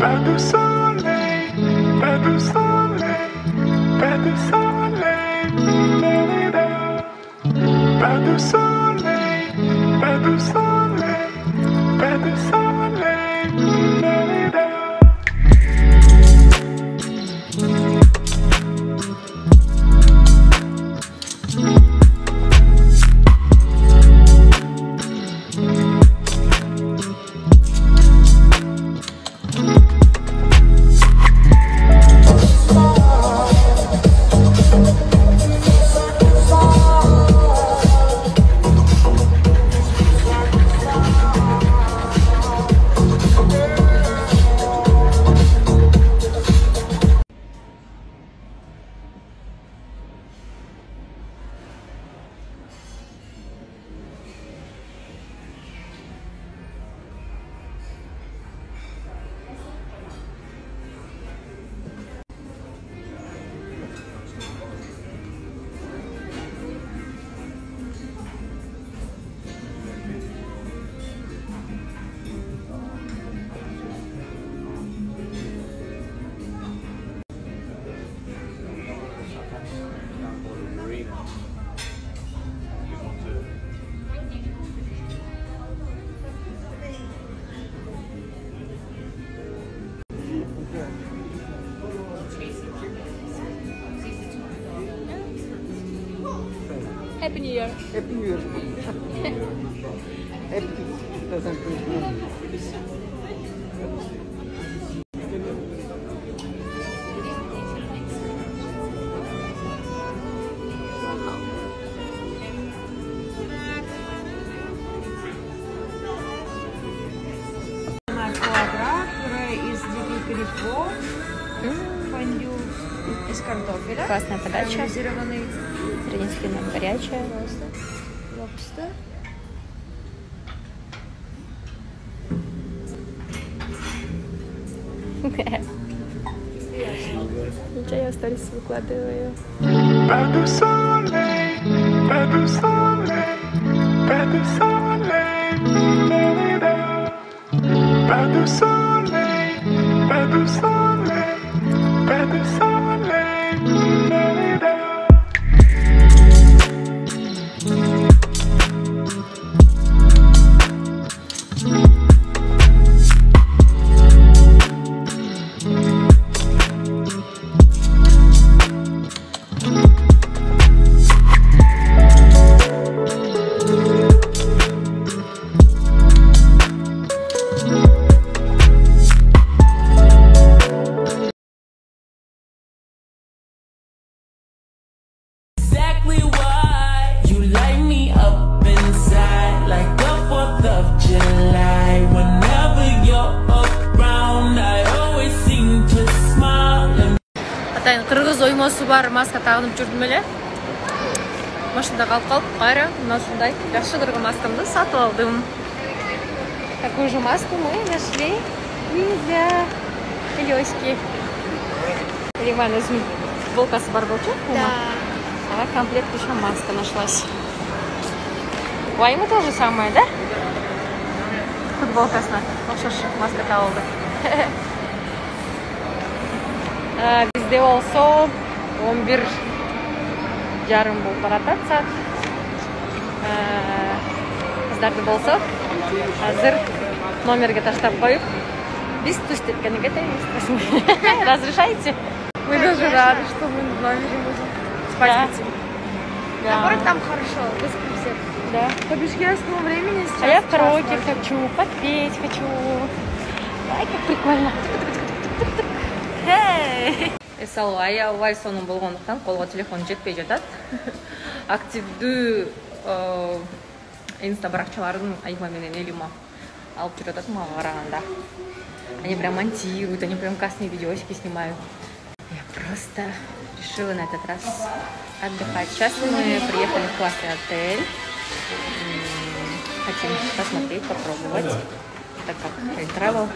Pas de soleil, pas de soleil, pas de soleil, pas de soleil, pas de soleil, pas de soleil, Happy New Year. Happy New Year. Happy 2021. Пюре из диких грибов, фондю из картофеля, Классная подача. карамелизированный Принесли нам горячее. лобстер. Ничего, я сторис выкладываю. pas de soleil, pas de soleil, pas de soleil, pas de soleil, pas de soleil, pas de soleil. Exactly why you light me up inside like the 4th of July. Whenever you're around, I always seem to smile and Атайын кыргыз оймосу бар маска тагынып жүрдүм эле. Машинада калып кайра мынасындай жакшы кыргыз маскамды сатып алдым. Такую же маску мы нашли и для Лёськи. Риман өзүнүн футболкасы бар болчу. А комплект еще маска нашлась. У Аймы тоже самое, да? Футболкасына окшош маска табылды. Бизде болсо 11:30 болуп баратат саат. Кыздарды болсо азыр номерге таштап коюп, биз туш деткени кетебиз. Разрешаете? Мы даже рады, что мы в номере будем. Да. Да. Наоборот, там хорошо, без всех. Да. По бишкекскому времени сейчас. А я в час караоке ночи. хочу, попеть хочу. Ай, как прикольно. Эсалу, аябай сонун болгондуктан колго телефон жетпей жатат. Активдүү инста баракчаларын Айма менен Элима алып жүрүп атат мага караганда. Они прям монтируют, они прям классные видеосики снимают. Я просто решила на этот раз отдыхать. Сейчас мы приехали в классный отель. Хотим посмотреть, попробовать, так как travel